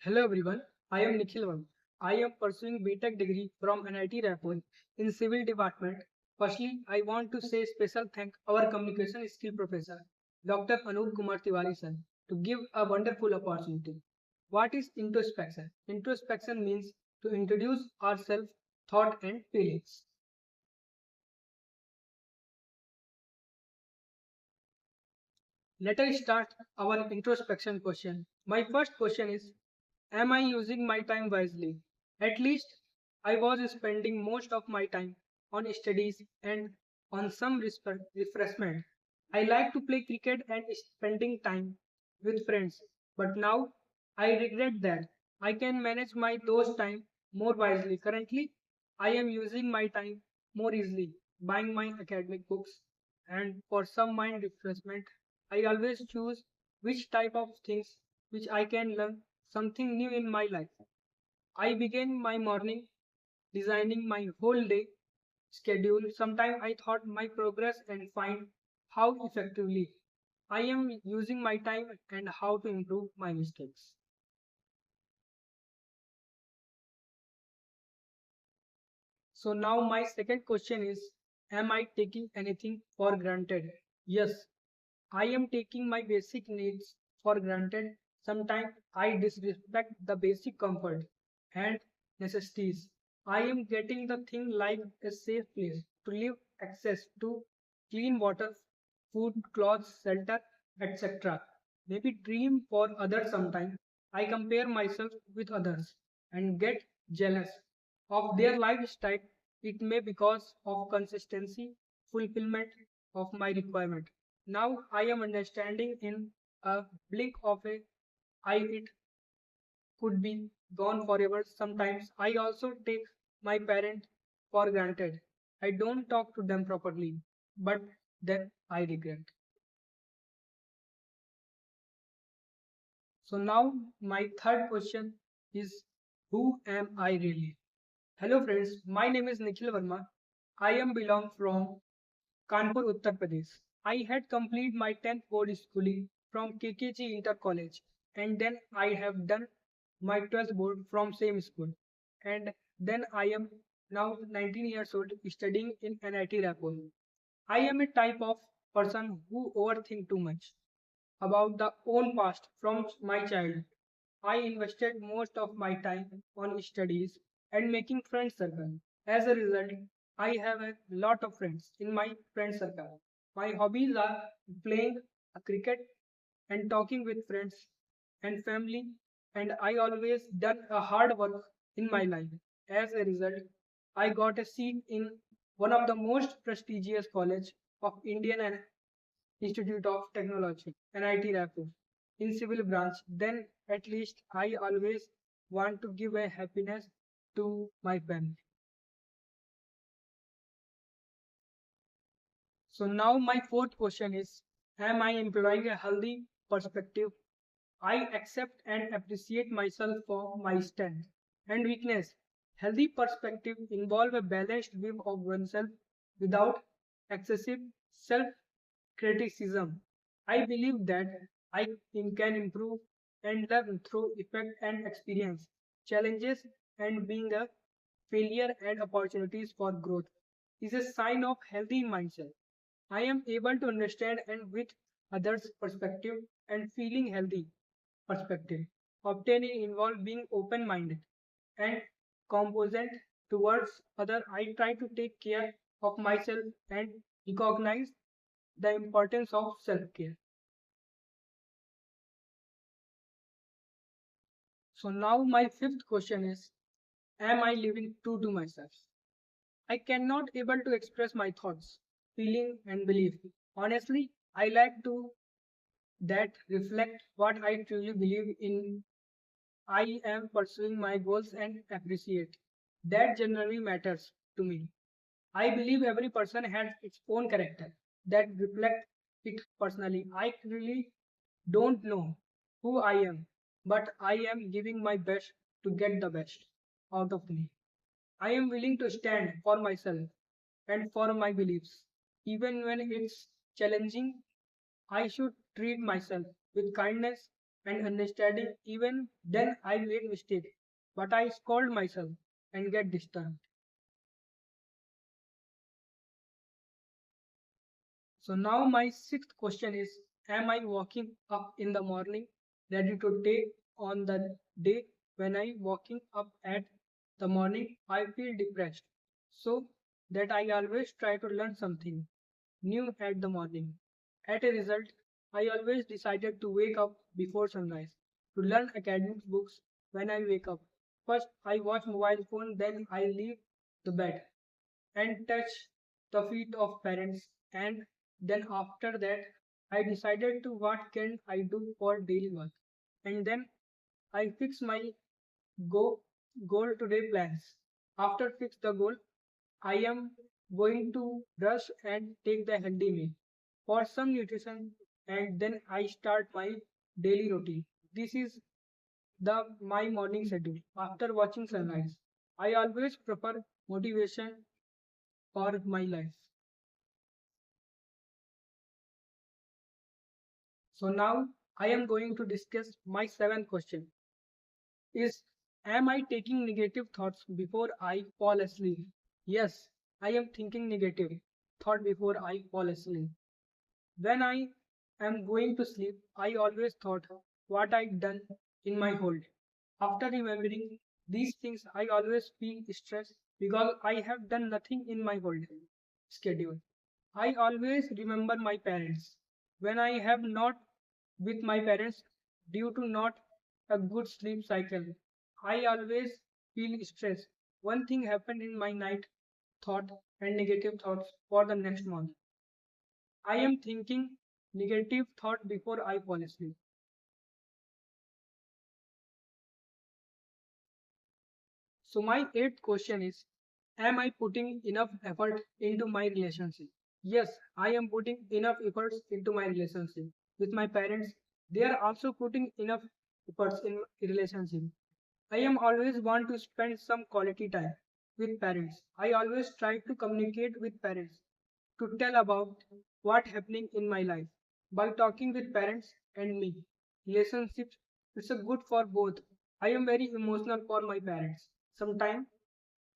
Hello everyone, I am Nikhil Verma. I am pursuing BTech degree from NIT Raipur in Civil Department. Firstly, I want to say special thank our communication skill professor, Dr. Anoop Kumar Tiwari sir, to give a wonderful opportunity. What is introspection? Introspection means to introduce ourselves, thought and feelings. Let us start our introspection question. My first question is, am I using my time wisely? At least I was spending most of my time on studies and on some refreshment. I like to play cricket and spending time with friends, but now I regret that. I can manage my those time more wisely. Currently, I am using my time more easily, buying my academic books, and for some mind refreshment, I always choose which type of things which I can learn something new in my life. I begin my morning designing my whole day schedule. Sometimes I thought my progress and find how effectively I am using my time and how to improve my mistakes. So now my second question is, am I taking anything for granted? Yes, I am taking my basic needs for granted. Sometimes I disrespect the basic comfort and necessities. I am getting the thing like a safe place to live, access to clean water, food, clothes, shelter, etc. Maybe dream for others sometimes. I compare myself with others and get jealous of their lifestyle. It may because of consistency, fulfillment of my requirement. Now I am understanding in a blink of a eye it could be gone forever. Sometimes I also take my parent for granted. I don't talk to them properly, but then I regret. So now my third question is, who am I really? Hello friends, my name is Nikhil Verma. I am belong from Kanpur, Uttar Pradesh. I had completed my 10th board schooling from KKG Inter College, and then I have done my 12th board from same school. And then I am now 19 years old studying in NIT Raipur. I am a type of person who overthink too much about the own past from my childhood. I invested most of my time on studies and making friend circle. As a result, I have a lot of friends in my friend circle. My hobbies are playing cricket and talking with friends and family, and I always done a hard work in my life. As a result, I got a seat in one of the most prestigious college of Indian and Institute of Technology, NIT Raipur, in civil branch. Then at least I always want to give a happiness to my family. So now my fourth question is, am I employing a healthy perspective? I accept and appreciate myself for my strength and weakness. Healthy perspective involve a balanced view of oneself without excessive self criticism. I believe that I can improve and learn through effect and experience, challenges, and being a failure and opportunities for growth is a sign of healthy mindset. I am able to understand and with others' perspective and feeling healthy perspective. Obtaining involve being open-minded and composite towards other. I try to take care of myself and recognize the importance of self-care. So now my fifth question is, am I living true to myself? I cannot able to express my thoughts, feeling and belief. Honestly, I like to that reflect what I truly believe in. I am pursuing my goals and appreciate. That generally matters to me. I believe every person has its own character that reflect it personally. I really don't know who I am, but I am giving my best to get the best out of me. I am willing to stand for myself and for my beliefs. Even when it's challenging, I should treat myself with kindness and understanding. Even then I made mistake, but I scold myself and get disturbed. So now my sixth question is, am I waking up in the morning ready to take on the day? When I waking up at the morning, I feel depressed. So that I always try to learn something new at the morning. At a result, I always decided to wake up before sunrise to learn academic books when I wake up. First, I watch mobile phone, then I leave the bed and touch the feet of parents, and then after that I decided to what can I do for daily work, and then I fix my go goal today plans. After fix the goal, I am going to brush and take the healthy meal for some nutrition, and then I start my daily routine. This is the my morning schedule. After watching sunrise, I always prefer motivation for my life. So now I am going to discuss my seventh question is, am I taking negative thoughts before I fall asleep? Yes, I am thinking negative thought before I fall asleep. When I am going to sleep, I always thought what I done in my whole day. After remembering these things, I always feel stressed because I have done nothing in my whole day schedule. I always remember my parents. When I have not with my parents due to not a good sleep cycle, I always feel stressed. One thing happened in my night thought and negative thoughts for the next morning. I am thinking negative thought before I fall asleep. So my eighth question is, am I putting enough effort into my relationship? Yes, I am putting enough efforts into my relationship with my parents. They are also putting enough efforts in relationship. I am always want to spend some quality time with parents. I always try to communicate with parents to tell about what happening in my life. By talking with parents and me, relationships it's a good for both. I am very emotional for my parents. Sometimes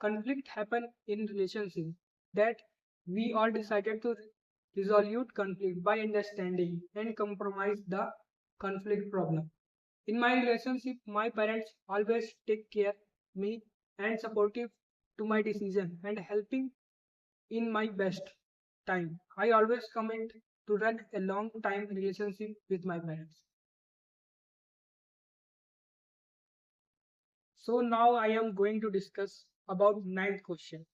conflict happen in relationship that we all decided to resolve conflict by understanding and compromise the conflict problem. In my relationship, my parents always take care me and supportive to my decision and helping in my best time. I always commit to run a long time relationship with my parents. So now I am going to discuss about ninth question.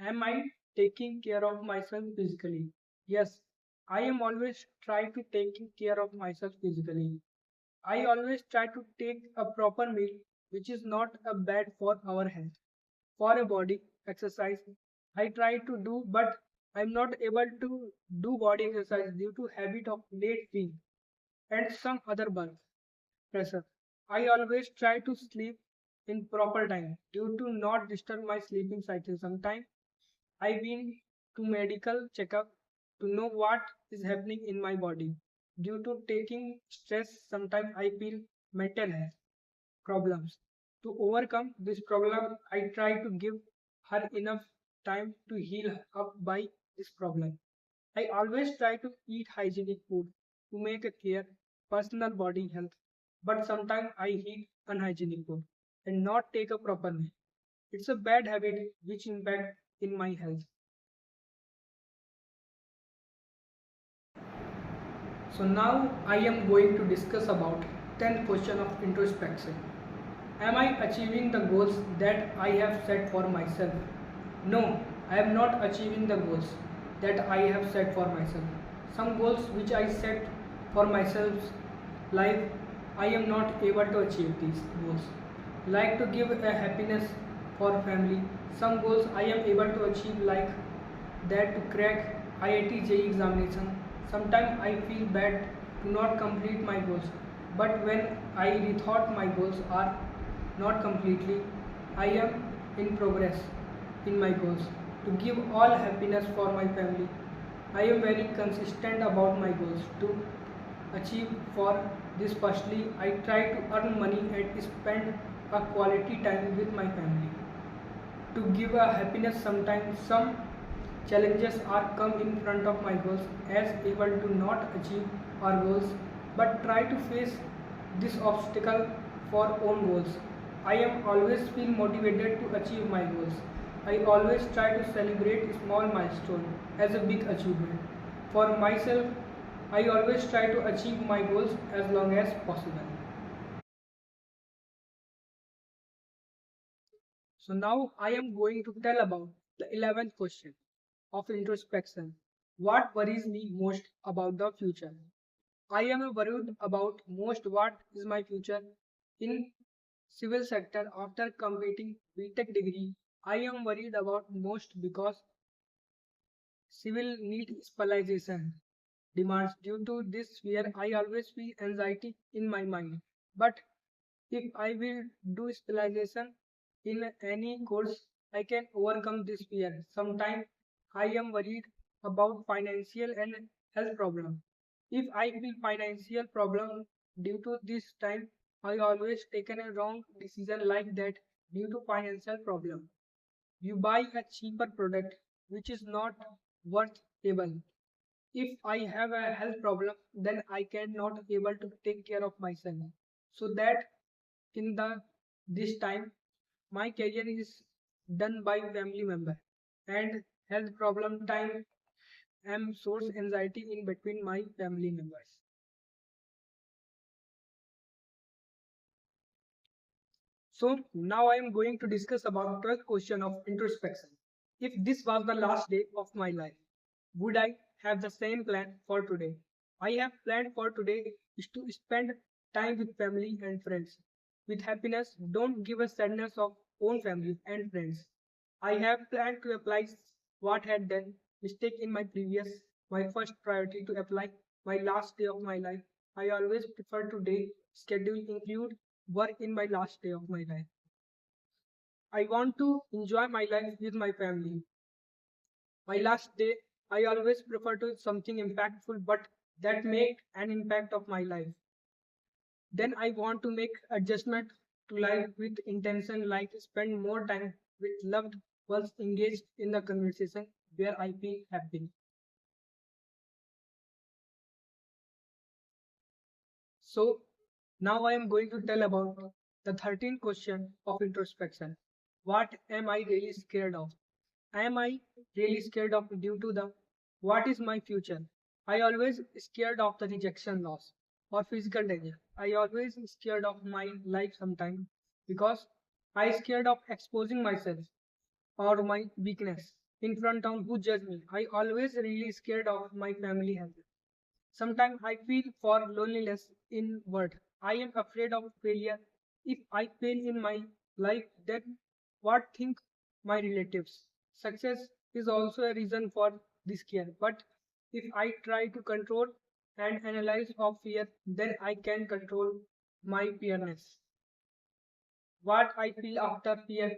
Am I taking care of myself physically? Yes, I am always try to taking care of myself physically. I always try to take a proper meal, which is not a bad for our health. For a body exercise, I try to do, but I'm not able to do body exercise due to habit of late fee and some other work pressure. I always try to sleep in proper time due to not disturb my sleeping cycle. Sometimes I've been to medical checkup to know what is happening in my body. Due to taking stress, sometimes I feel mental health problems. To overcome this problem, I try to give her enough time to heal up by this problem. I always try to eat hygienic food to make a care personal body health, but sometimes I eat unhygienic food and not take a proper meal. It's a bad habit which impact in my health. So now I am going to discuss about 10th question of introspection. Am I achieving the goals that I have set for myself? No, I am not achieving the goals that I have set for myself. Some goals which I set for myself life, I am not able to achieve these goals. Like to give a happiness for family. Some goals I am able to achieve like that to crack IIT JEE examination. Sometimes I feel bad to not complete my goals. But when I rethought my goals are not completely, I am in progress in my goals to give all happiness for my family. I am very consistent about my goals to achieve for this. Firstly, I try to earn money and spend a quality time with my family to give a happiness. Sometimes some challenges are come in front of my goals as able to not achieve our goals, but try to face this obstacle for own goals. I am always feel motivated to achieve my goals. I always try to celebrate small milestone as a big achievement for myself. I always try to achieve my goals as long as possible. So now I am going to tell about the 11th question of introspection. What worries me most about the future? I am worried about most what is my future in civil sector after completing BTech degree. I am worried about most because civil need specialization demands. Due to this fear, I always feel anxiety in my mind. But if I will do specialization in any course, I can overcome this fear. Sometimes I am worried about financial and health problem. If I feel financial problem due to this time, I always taken a wrong decision like that due to financial problem. You buy a cheaper product which is not worth able. If I have a health problem, then I cannot able to take care of myself. So that in the this time my career is done by family member and health problem time am source anxiety in between my family members. So now I am going to discuss about 12th question of introspection. If this was the last day of my life, would I have the same plan for today? I have planned for today is to spend time with family and friends with happiness. Don't give a sadness of own family and friends. I have planned to apply what had done mistake in my previous. My first priority to apply my last day of my life. I always prefer today schedule include work in my last day of my life. I want to enjoy my life with my family. My last day, I always prefer to something impactful but that make an impact of my life. Then I want to make adjustment to life with intention like spend more time with loved ones engaged in the conversation where I feel happy. So now I am going to tell about the 13th question of introspection. What am I really scared of? Am I really scared of due to the what is my future? I always scared of the rejection loss or physical danger. I always scared of my life sometime because I scared of exposing myself or my weakness in front of who judge me. I always really scared of my family health. Sometimes I feel for loneliness in word. I am afraid of failure. If I fail in my life, then what think my relatives? Success is also a reason for this care. But if I try to control and analyze of fear, then I can control my fearness. What I feel after fear,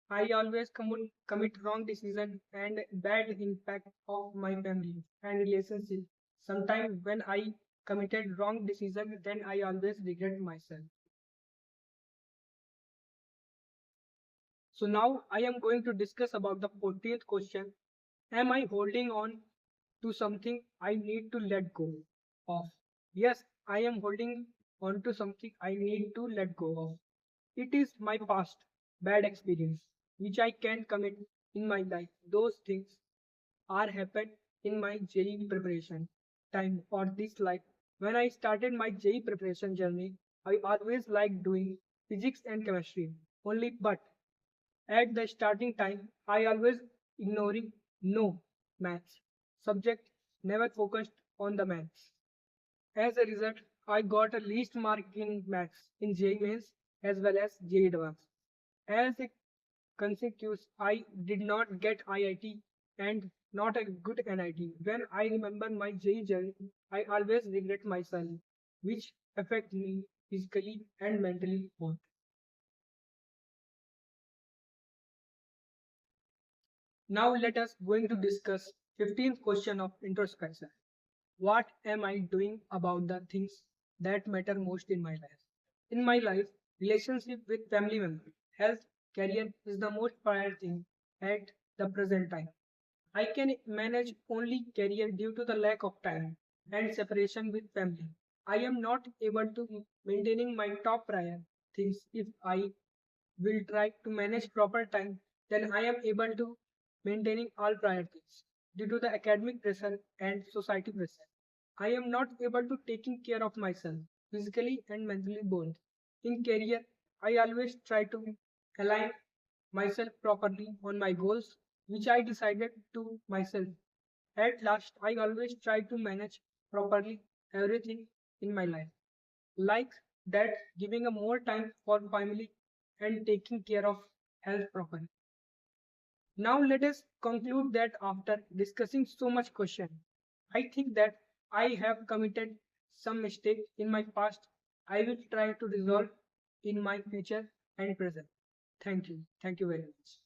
I always commit wrong decision and bad impact of my family and relationship. Sometimes when I committed wrong decision, then I always regret myself. So now I am going to discuss about the 14th question. Am I holding on to something I need to let go of? Yes, I am holding on to something I need to let go of. It is my past bad experience which I can commit in my life. Those things are happened in my JEE preparation time for this life. When I started my JEE preparation journey, I always liked doing physics and chemistry only, but at the starting time, I always ignoring no maths subject, never focused on the maths. As a result, I got a least mark in maths in JEE mains as well as JEE advanced. As a consequence, I did not get IIT and not a good NIT. When I remember my JEE journey, I always regret myself, which affect me physically and mentally both. Now let us going to discuss 15th question of introspection. what am I doing about the things that matter most in my life? In my life, relationship with family members, health, career is the most prior thing at the present time. I can manage only career due to the lack of time and separation with family. I am not able to maintaining my top prior things. If I will try to manage proper time, then I am able to maintaining all priorities. Due to the academic pressure and society pressure, I am not able to taking care of myself physically and mentally both. In career, I always try to align myself properly on my goals, which I decided to myself. At last, I always try to manage properly everything in my life, like that giving a more time for family and taking care of health properly. Now let us conclude that after discussing so much question, I think that I have committed some mistake in my past. I will try to resolve in my future and present. Thank you. Thank you very much.